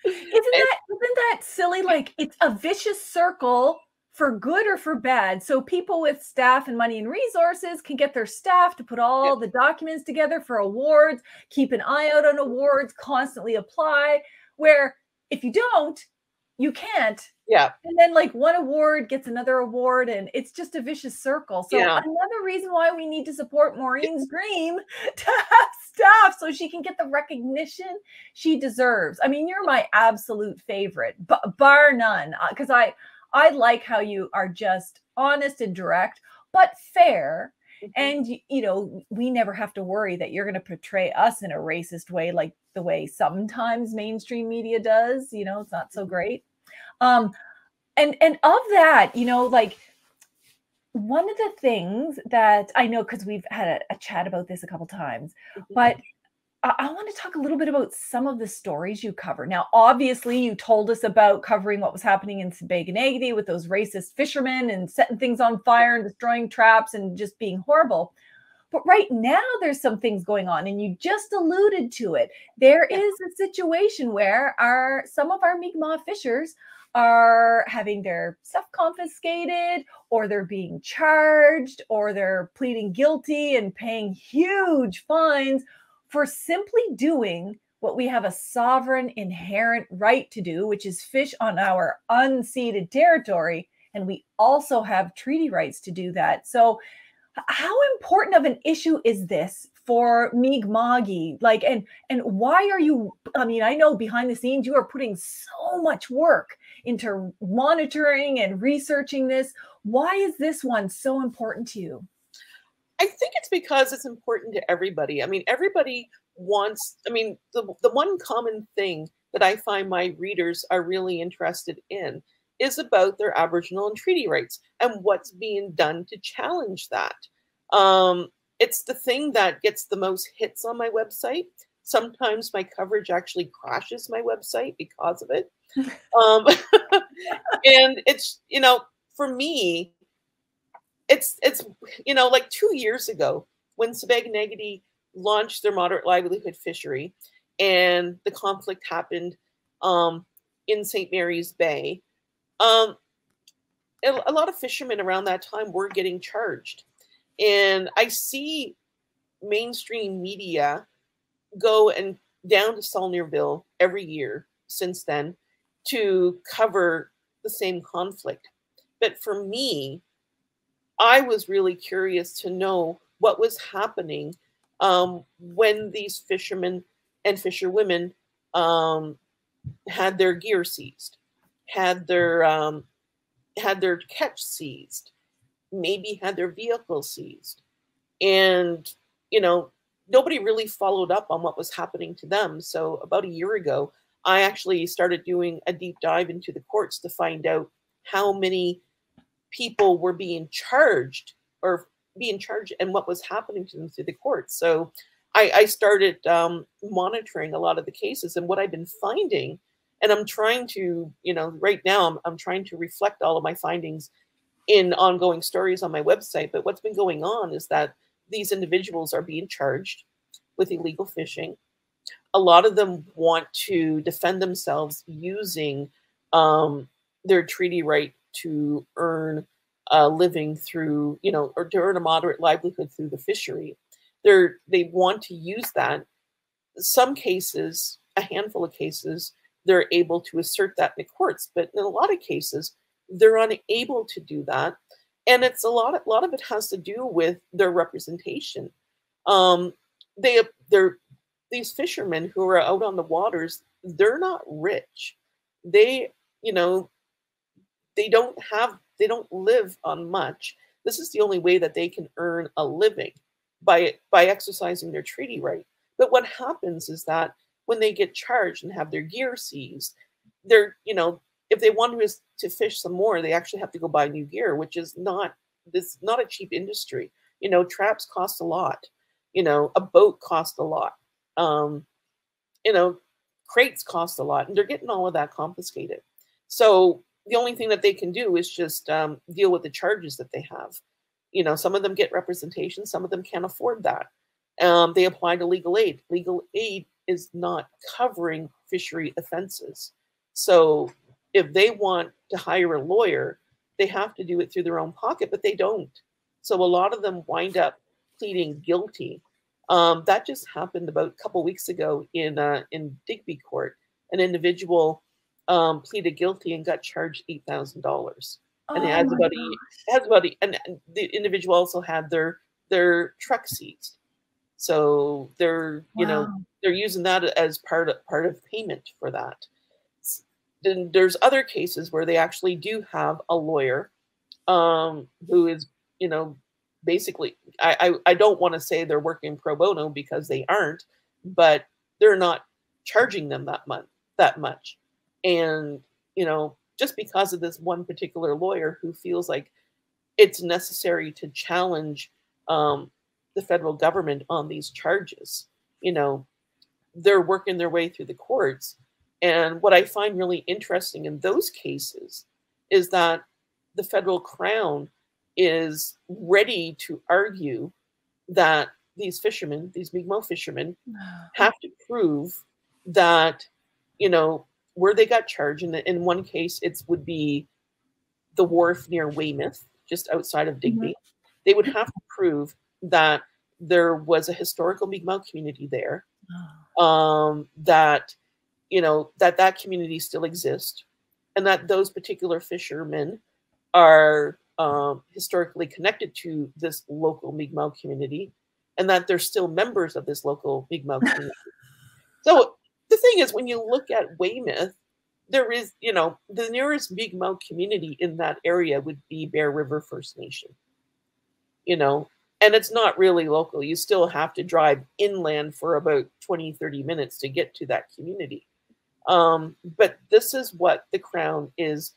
Isn't that silly? Like, it's a vicious circle for good or for bad. So people with staff and money and resources can get their staff to put all the documents together for awards, keep an eye out on awards, constantly apply, where if you don't, you can't. Yeah. And then like one award gets another award, and it's just a vicious circle. So another reason why we need to support Maureen's dream to have staff so she can get the recognition she deserves. I mean, you're my absolute favorite, bar none, because I like how you are just honest and direct, but fair. And, you know, we never have to worry that you're going to portray us in a racist way, like the way sometimes mainstream media does. You know, it's not so great. And of that, you know, like one of the things that I know, because we've had a chat about this a couple times, but I want to talk a little bit about some of the stories you cover. Now, obviously, you told us about covering what was happening in Sipekne'katik with those racist fishermen and setting things on fire and destroying traps and just being horrible. But right now, there's some things going on, and you just alluded to it. There is a situation where some of our Mikmaq fishers are having their stuff confiscated, or they're being charged, or they're pleading guilty and paying huge fines for simply doing what we have a sovereign inherent right to do, which is fish on our unceded territory. And we also have treaty rights to do that. So how important of an issue is this for Mi'kmaq? Like, and why are you, I mean, I know behind the scenes, you are putting so much work into monitoring and researching this. Why is this one so important to you? I think it's because it's important to everybody. I mean, everybody wants, I mean, the one common thing that I find my readers are really interested in is about their Aboriginal and treaty rights and what's being done to challenge that. It's the thing that gets the most hits on my website. Sometimes my coverage actually crashes my website because of it. And it's, you know, for me, it's you know, like 2 years ago when Sipekne'katik launched their moderate livelihood fishery and the conflict happened in St. Mary's Bay, a lot of fishermen around that time were getting charged. And I see mainstream media go and down to Saulnierville every year since then to cover the same conflict. But for me, I was really curious to know what was happening when these fishermen and fisherwomen had their gear seized, had their catch seized, maybe had their vehicle seized. And, you know, nobody really followed up on what was happening to them. So about a year ago, I actually started doing a deep dive into the courts to find out how many people were being charged and what was happening to them through the courts. So I started monitoring a lot of the cases, and what I've been finding, and I'm trying to, you know, right now I'm trying to reflect all of my findings in ongoing stories on my website. But what's been going on is that these individuals are being charged with illegal fishing. A lot of them want to defend themselves using their treaty right to earn a living through, you know, or to earn a moderate livelihood through the fishery. They want to use that. Some cases, a handful of cases, they're able to assert that in the courts, but in a lot of cases, they're unable to do that. And it's a lot of it has to do with their representation. They're these fishermen who are out on the waters. They're not rich. They, you know, they don't live on much. This is the only way that they can earn a living, by exercising their treaty right. But what happens is that when they get charged and have their gear seized, they're, you know, if they want to fish some more, they actually have to go buy new gear, which is not a cheap industry. You know, traps cost a lot. You know, a boat costs a lot. You know, crates cost a lot, and they're getting all of that confiscated. So the only thing that they can do is just deal with the charges that they have. You know, some of them get representation, some of them can't afford that. They apply to legal aid. Legal aid is not covering fishery offenses. So if they want to hire a lawyer, they have to do it through their own pocket, but they don't. So a lot of them wind up pleading guilty. That just happened about a couple weeks ago in Digby Court. An individual pleaded guilty and got charged $8,000. And it has and the individual also had their truck seized. So they're, you know, they're using that as part of payment for that. Then there's other cases where they actually do have a lawyer who is, you know, basically, I don't want to say they're working pro bono, because they aren't, but they're not charging them that much. And, you know, just because of this one particular lawyer who feels like it's necessary to challenge the federal government on these charges, you know, they're working their way through the courts. And what I find really interesting in those cases is that the federal crown is ready to argue that these fishermen, these Mi'kmaq fishermen, have to prove that, you know, where they got charged. In one case, it would be the wharf near Weymouth, just outside of Digby. They would have to prove that there was a historical Mi'kmaq community there, that, you know, that community still exists, and that those particular fishermen are historically connected to this local Mi'kmaq community, and that they're still members of this local Mi'kmaq community. So the thing is, when you look at Weymouth, there is, you know, the nearest Mi'kmaq community in that area would be Bear River First Nation, you know, and it's not really local. You still have to drive inland for about 20-30 minutes to get to that community. But this is what the Crown is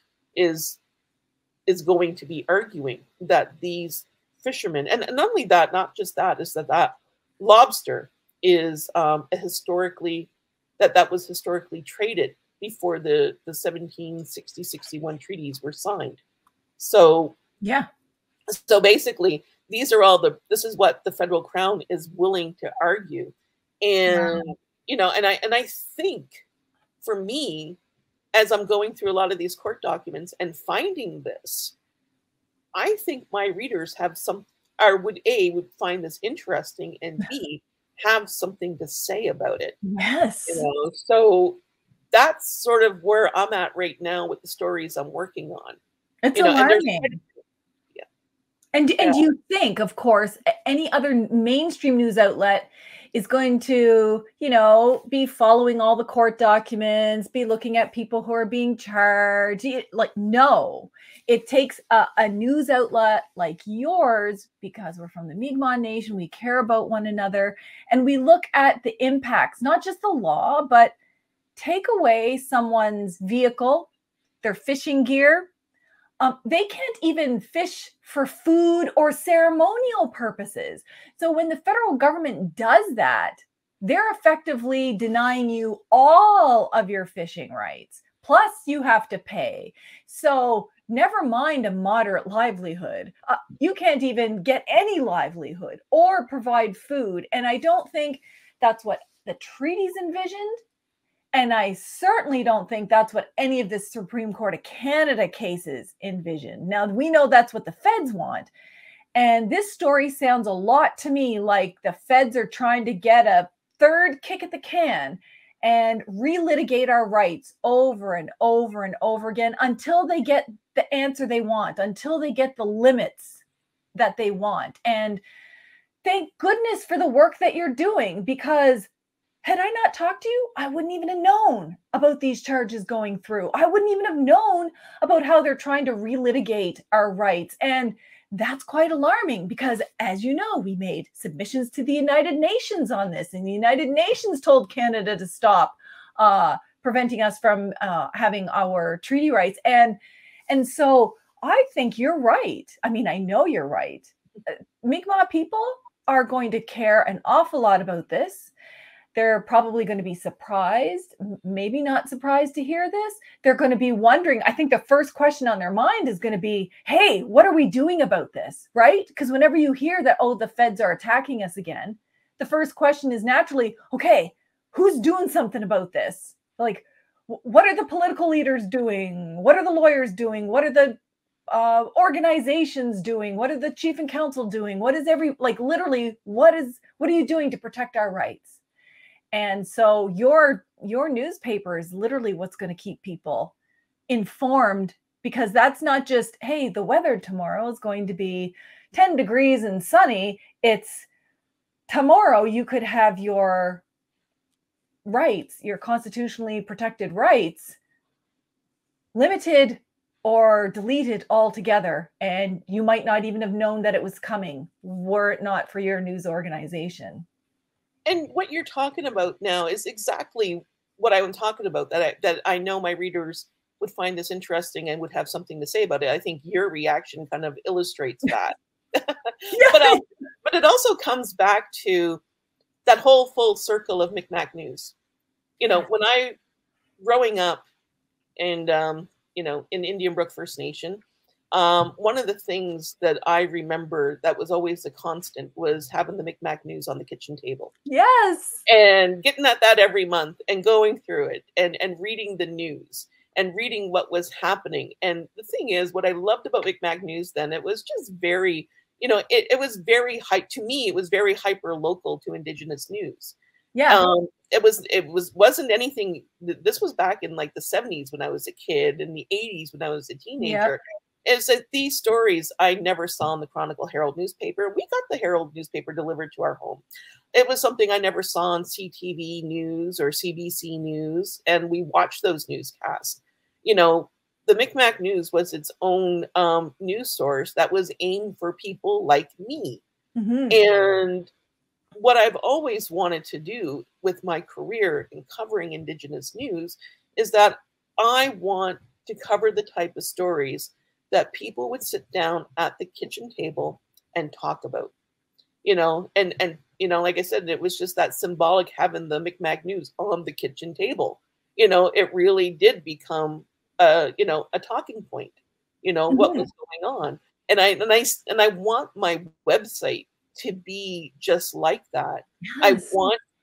going to be arguing, that these fishermen, and not only that, not just that, is that lobster is that was historically traded before the 1760-61 treaties were signed. So yeah. So basically, this is what the federal crown is willing to argue. And you know, and I think, for me, as I'm going through a lot of these court documents and finding this, I think my readers would find this interesting, and B, have something to say about it. Yes. You know, so that's sort of where I'm at right now with the stories I'm working on. It's alarming. And do you think, of course, any other mainstream news outlet is going to, you know, be following all the court documents, be looking at people who are being charged? Like, no, it takes a news outlet like yours, because we're from the Mi'kmaq Nation, we care about one another, and we look at the impacts, not just the law, but take away someone's vehicle, their fishing gear. They can't even fish for food or ceremonial purposes. So when the federal government does that, they're effectively denying you all of your fishing rights. Plus, you have to pay. So never mind a moderate livelihood. You can't even get any livelihood or provide food. And I don't think that's what the treaties envisioned. And I certainly don't think that's what any of the Supreme Court of Canada cases envision. Now, we know that's what the feds want. And this story sounds a lot to me like the feds are trying to get a third kick at the can and relitigate our rights over and over and over again until they get the answer they want, until they get the limits that they want. And thank goodness for the work that you're doing, because had I not talked to you, I wouldn't even have known about these charges going through. I wouldn't even have known about how they're trying to relitigate our rights. And that's quite alarming because, as you know, we made submissions to the United Nations on this, and the United Nations told Canada to stop preventing us from having our treaty rights. And so I think you're right. I mean, I know you're right. Mi'kmaq people are going to care an awful lot about this. They're probably going to be surprised, maybe not surprised to hear this. They're going to be wondering. I think the first question on their mind is going to be, hey, what are we doing about this? Right? Because whenever you hear that, oh, the feds are attacking us again, the first question is naturally, okay, who's doing something about this? Like, what are the political leaders doing? What are the lawyers doing? What are the organizations doing? What are the chief and council doing? What is literally, what are you doing to protect our rights? And so your newspaper is literally what's going to keep people informed, because that's not just, hey, the weather tomorrow is going to be 10 degrees and sunny. It's tomorrow you could have your rights, your constitutionally protected rights, limited or deleted altogether. And you might not even have known that it was coming were it not for your news organization. And what you're talking about now is exactly what I'm talking about, that I know my readers would find this interesting and would have something to say about it. I think your reaction kind of illustrates that. But it also comes back to that whole full circle of Mikmaq news. You know, when I, growing up and, in Indian Brook First Nation, one of the things that I remember that was always a constant was having the Mikmaq news on the kitchen table. Yes. And getting at that every month and going through it and reading the news and reading what was happening. And the thing is, what I loved about Mikmaq news then, it was just very, it was very to me, it was very hyper local to Indigenous news. Yeah. It wasn't anything. This was back in like the 70s when I was a kid, in the 80s when I was a teenager. Yep. It's that these stories I never saw in the Chronicle Herald newspaper. We got the Herald newspaper delivered to our home. It was something I never saw on CTV News or CBC News, and we watched those newscasts. The Mikmaq News was its own news source that was aimed for people like me. Mm-hmm. And what I've always wanted to do with my career in covering Indigenous news is that I want to cover the type of stories that people would sit down at the kitchen table and talk about, and like I said, it was just that symbolic having the Mikmaq news on the kitchen table. It really did become, a talking point, mm-hmm. what was going on. And I want my website to be just like that. Yes.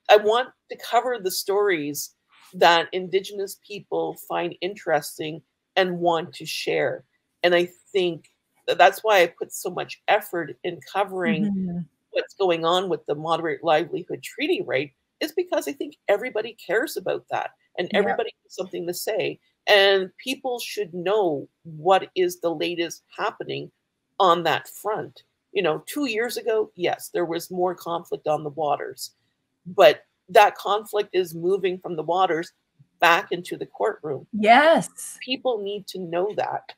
I want to cover the stories that Indigenous people find interesting and want to share. And I think that's why I put so much effort in covering mm-hmm. what's going on with the Moderate Livelihood Treaty Right, is because I think everybody cares about that and everybody has something to say. And people should know what is the latest happening on that front. 2 years ago, yes, there was more conflict on the waters, but that conflict is moving from the waters back into the courtroom. Yes. People need to know that.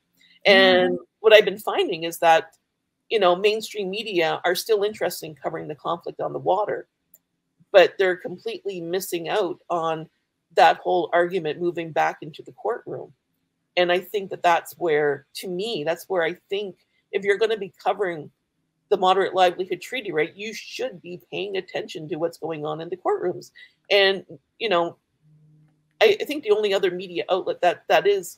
And what I've been finding is that, mainstream media are still interested in covering the conflict on the water, but they're completely missing out on that whole argument moving back into the courtroom. And I think that's where, to me, that's where I think if you're going to be covering the Moderate Livelihood Treaty Right, you should be paying attention to what's going on in the courtrooms. And, I think the only other media outlet that is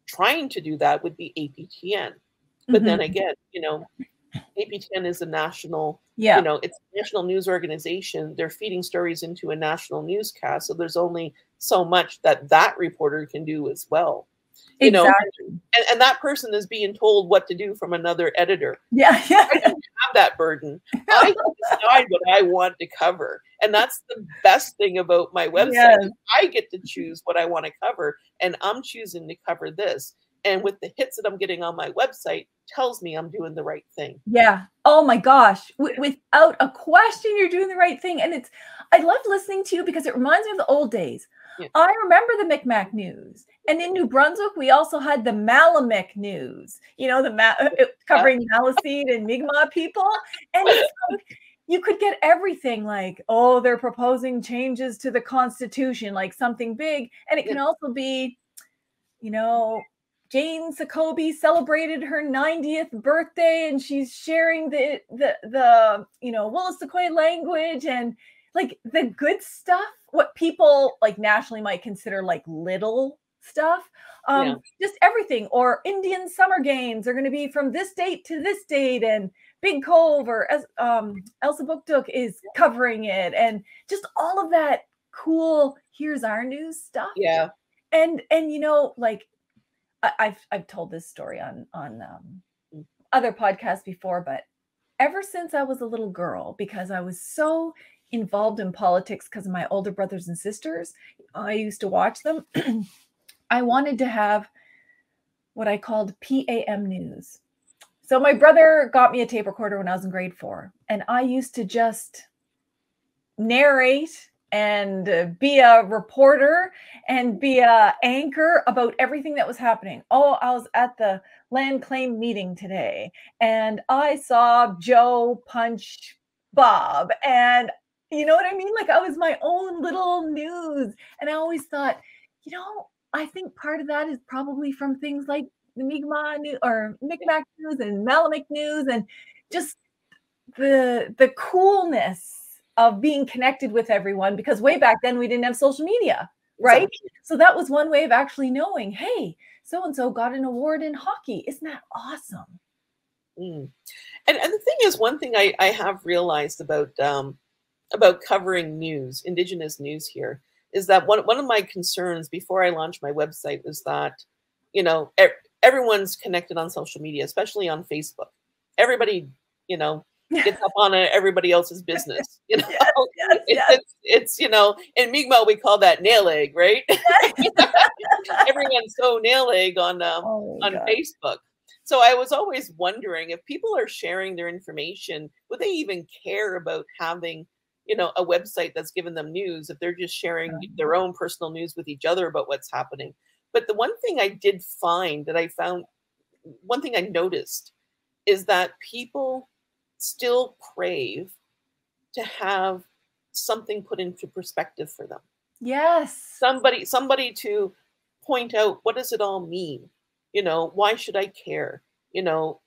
trying to do that would be APTN. But mm-hmm. then again, APTN is a national, it's a national news organization. They're feeding stories into a national newscast. So there's only so much that reporter can do as well. Exactly. And that person is being told what to do from another editor. Yeah. I don't have that burden. I can decide what I want to cover. And that's the best thing about my website. Yes. I get to choose what I want to cover, and I'm choosing to cover this. And with the hits that I'm getting on my website, tells me I'm doing the right thing. Yeah. Oh my gosh. Without a question, you're doing the right thing. And I love listening to you because it reminds me of the old days. Yeah. I remember the Mikmaq news. And in New Brunswick, we also had the Malamik news, you know, covering Maliseet and Mi'kmaq people. And it's like, you could get everything like, oh, they're proposing changes to the Constitution, like something big. And it can also be, you know, Jane Sakobi celebrated her 90th birthday and she's sharing the you know, Wolastoqey language and like the good stuff, what people like nationally might consider like little stuff. Just everything. Or Indian summer games are going to be from this date to this date, and Big Cove or Elsa Bookdook is covering it, and just all of that cool here's our news stuff. Yeah. And you know, like I've told this story on other podcasts before, but ever since I was a little girl, because I was so involved in politics because of my older brothers and sisters, I used to watch them. I wanted to have what I called PAM news. So my brother got me a tape recorder when I was in grade 4, and I used to just narrate and be a reporter and be a anchor about everything that was happening. Oh, I was at the land claim meeting today and I saw Joe punch Bob, and you know what I mean? Like I was my own little news. And I always thought, you know, I think part of that is probably from things like the Mi'kmaq news or Mikmaq news and Malamik news, and just the coolness of being connected with everyone, because way back then we didn't have social media, right? Exactly. So that was one way of actually knowing, hey, so-and-so got an award in hockey. Isn't that awesome? And the thing is, one thing I have realized about covering news, Indigenous news here, is that one of my concerns before I launched my website was that, you know, everyone's connected on social media, especially on Facebook. Everybody, you know, gets up on everybody else's business, you know. It's you know, in Mi'kmaq we call that nail egg, right? Everyone's so nail egg on Facebook. So I was always wondering, if people are sharing their information, would they even care about having, you know, a website that's giving them news if they're just sharing their own personal news with each other about what's happening? But the one thing I did find one thing I noticed is that people still crave to have something put into perspective for them. Yes. Somebody to point out, what does it all mean? You know, why should I care? You know,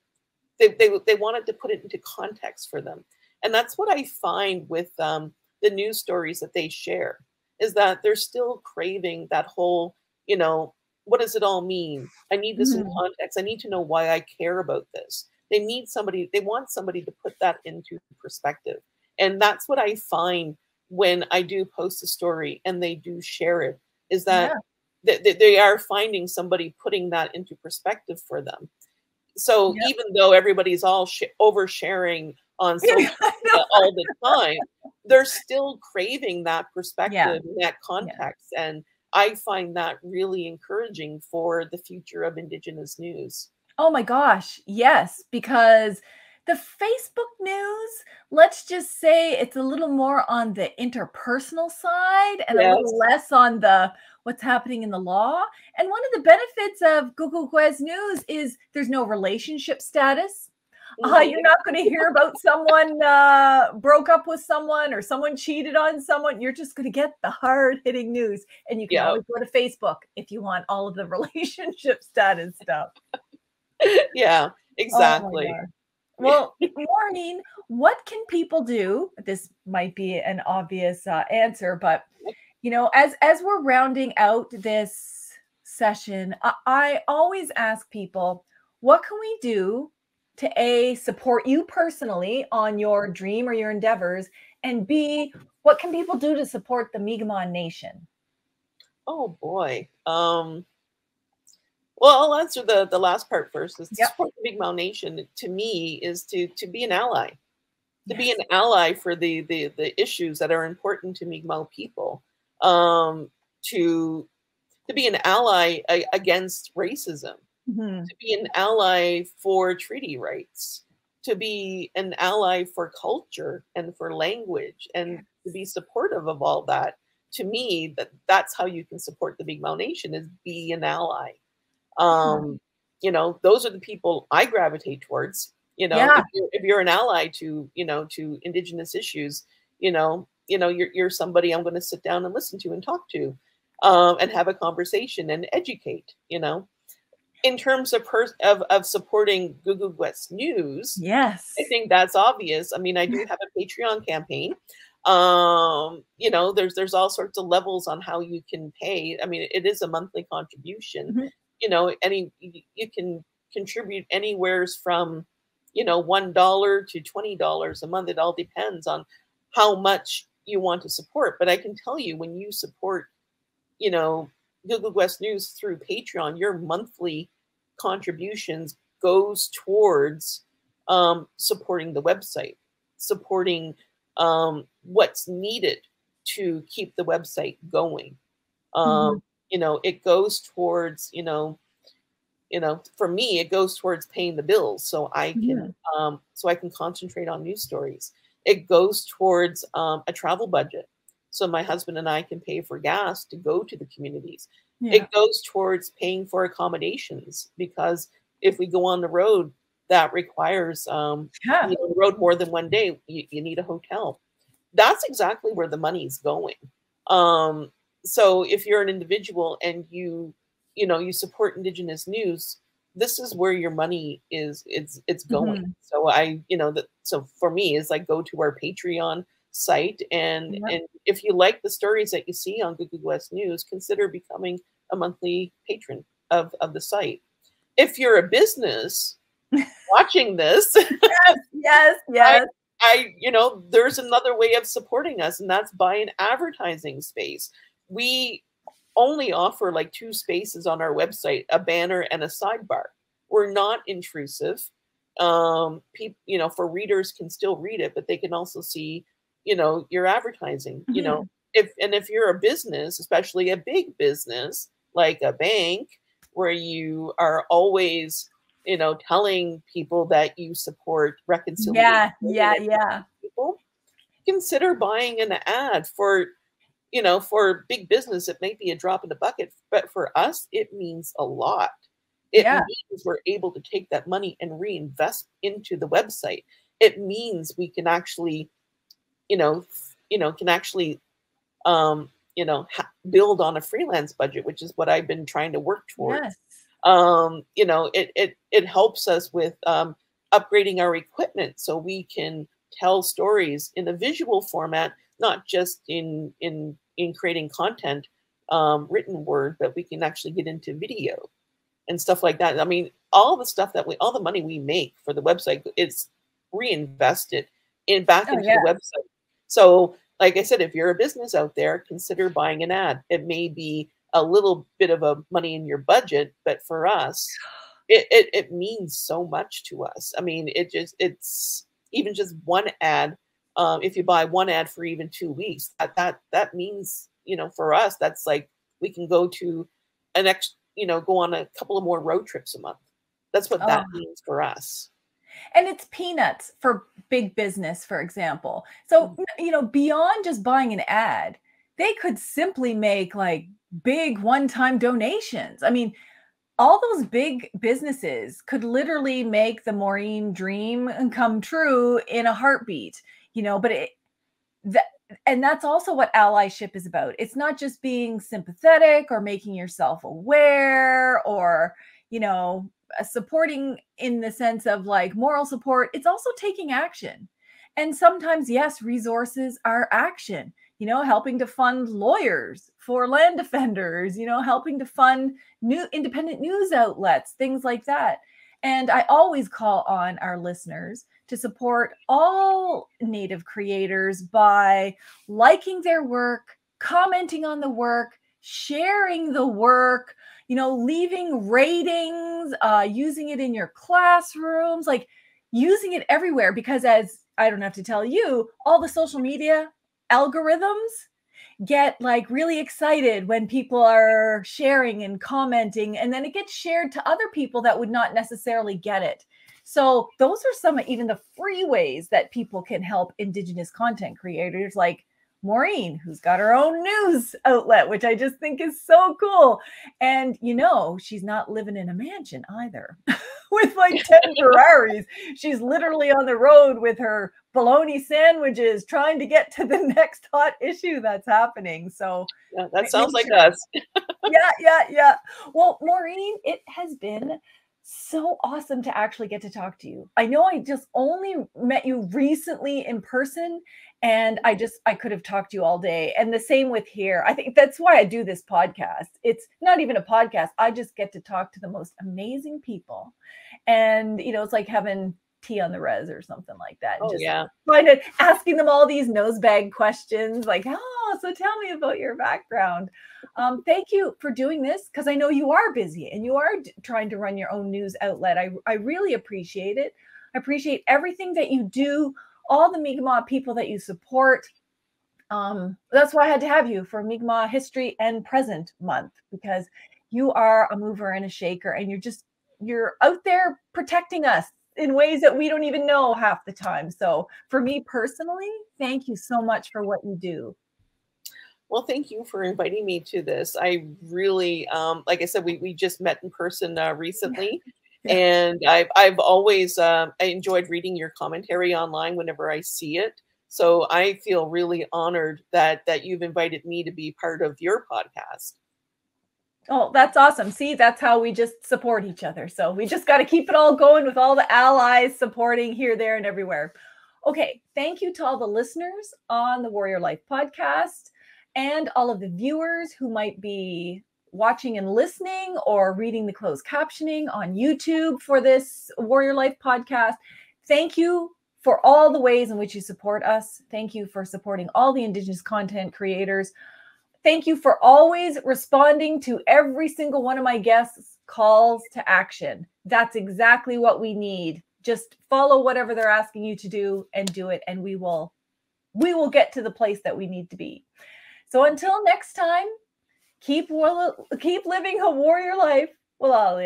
they wanted to put it into context for them. And that's what I find with the news stories that they share, is that they're still craving that whole, you know, what does it all mean? I need this in context. I need to know why I care about this. They want somebody to put that into perspective. And that's what I find when I do post a story and they do share it, is that they are finding somebody putting that into perspective for them. So even though everybody's all oversharing on social media all the time, they're still craving that perspective and that context. And I find that really encouraging for the future of Indigenous news. Oh my gosh, yes, because the Facebook news, let's just say it's a little more on the interpersonal side and a little less on the what's happening in the law. And one of the benefits of Googoo's news is there's no relationship status. You're not going to hear about someone broke up with someone or someone cheated on someone. You're just going to get the hard-hitting news. And you can always go to Facebook if you want all of the relationship status stuff. Yeah, exactly. Oh, well, Maureen, what can people do? This might be an obvious answer, but you know, as we're rounding out this session, I always ask people, what can we do to A, support you personally on your dream or your endeavors, and B, what can people do to support the Mi'kmaq Nation? Oh boy. Well, I'll answer the last part first. Is to support the Mi'kmaq Nation, to me, is to be an ally. To be an ally for the issues that are important to Mi'kmaq people. To be an ally against racism. Mhm. to be an ally for treaty rights, to be an ally for culture and for language, and to be supportive of all that. To me, that's how you can support the Mi'kmaq Nation, is be an ally. Yeah. You know, those are the people I gravitate towards. You know, Yeah. if you're an ally to, you know, to Indigenous issues, you're somebody I'm going to sit down and listen to and talk to, and have a conversation and educate. You know, in terms of of supporting Google West News, I Yes. think that's obvious. I mean, I do have a Patreon campaign. You know, there's all sorts of levels on how you can pay. I mean, it is a monthly contribution. Mhm. You know, you can contribute anywheres from, you know, $1 to $20 a month. It all depends on how much you want to support. But I can tell you, when you support, you know, Google West News through Patreon, your monthly contributions goes towards supporting the website, supporting what's needed to keep the website going. Mhm. You know, it goes towards, for me, it goes towards paying the bills Mhm. so I can concentrate on news stories. It goes towards a travel budget, so my husband and I can pay for gas to go to the communities. Yeah. It goes towards paying for accommodations, because if we go on the road, that requires Yeah. being on the road more than one day. You need a hotel. That's exactly where the money's going. Um, so if you're an individual and you support Indigenous news, this is where your money is. It's going. Mhm. So so for me is like, go to our Patreon site, and Yep. if you like the stories that you see on Google West News, consider becoming a monthly patron of the site. If you're a business watching this, Yes, yes, I, yes. there's another way of supporting us, and that's buying advertising space. We only offer like 2 spaces on our website, a banner and a sidebar. We're not intrusive. For readers can still read it, but they can also see, your advertising. Mhm. If you're a business, especially a big business like a bank, where you are always, telling people that you support reconciliation Yeah, yeah, and yeah. people, consider buying an ad for big business. It may be a drop in the bucket, but for us, it means a lot. It Yeah. means we're able to take that money and reinvest into the website. It means we can actually, can actually, build on a freelance budget, which is what I've been trying to work towards. Yes. It helps us with upgrading our equipment so we can tell stories in a visual format, not just in creating content, written word, but we can actually get into video and stuff like that. I mean, all the money we make for the website, it's reinvested back Oh, into the yeah. website. So, like I said, if you're a business out there, consider buying an ad. It may be a little bit of a money in your budget, but for us, it means so much to us. I mean, it's even just one ad. If you buy one ad for even 2 weeks, that means, for us, that's like we can go to an ex go on a couple of more road trips a month. That's what Oh, that means for us. and it's peanuts for big business, for example. So, beyond just buying an ad, they could simply make like big one-time donations. I mean, all those big businesses could literally make the Maureen dream come true in a heartbeat, but that and that's also what allyship is about. It's not just being sympathetic or making yourself aware or, supporting in the sense of like moral support. It's also taking action. And sometimes, yes, resources are action, helping to fund lawyers for land defenders, helping to fund new independent news outlets, things like that. And I always call on our listeners to support all Native creators by liking their work, commenting on the work, sharing the work, leaving ratings, using it in your classrooms, like using it everywhere. Because as I don't have to tell you, all the social media algorithms, get like really excited when people are sharing and commenting, and then it gets shared to other people that would not necessarily get it. So those are some of even the free ways that people can help Indigenous content creators like Maureen, who's got her own news outlet, which I just think is so cool. And, you know, she's not living in a mansion either with like 10 Ferraris. She's literally on the road with her bologna sandwiches trying to get to the next hot issue that's happening. So yeah, that sounds like us. Yeah. Well, Maureen, it has been so awesome to actually get to talk to you. I know I just only met you recently in person, and I could have talked to you all day. And the same with here. I think that's why I do this podcast. It's not even a podcast. I just get to talk to the most amazing people. And, you know, it's like having tea on the res or something like that. Oh, just yeah. kind of asking them all these nosebag questions like, oh, so tell me about your background. Thank you for doing this, because I know you are busy and you are trying to run your own news outlet. I really appreciate it. I appreciate everything that you do, all the Mi'kmaq people that you support. That's why I had to have you for Mi'kmaq History and Present Month, because you are a mover and a shaker, and you're out there protecting us in ways that we don't even know half the time. So for me personally, thank you so much for what you do. Well, thank you for inviting me to this. I really, like I said, we just met in person recently. Yeah. And I've always I enjoyed reading your commentary online whenever I see it. So I feel really honored that you've invited me to be part of your podcast. Oh, that's awesome. See, that's how we just support each other. So we just got to keep it all going with all the allies supporting here, there, and everywhere. Okay. Thank you to all the listeners on the Warrior Life podcast, and all of the viewers who might be watching and listening or reading the closed captioning on YouTube for this Warrior Life podcast. Thank you for all the ways in which you support us. Thank you for supporting all the Indigenous content creators. Thank you for always responding to every single one of my guests' calls to action. That's exactly what we need. Just follow whatever they're asking you to do and do it, and we will get to the place that we need to be. So until next time, keep living a warrior life. Well,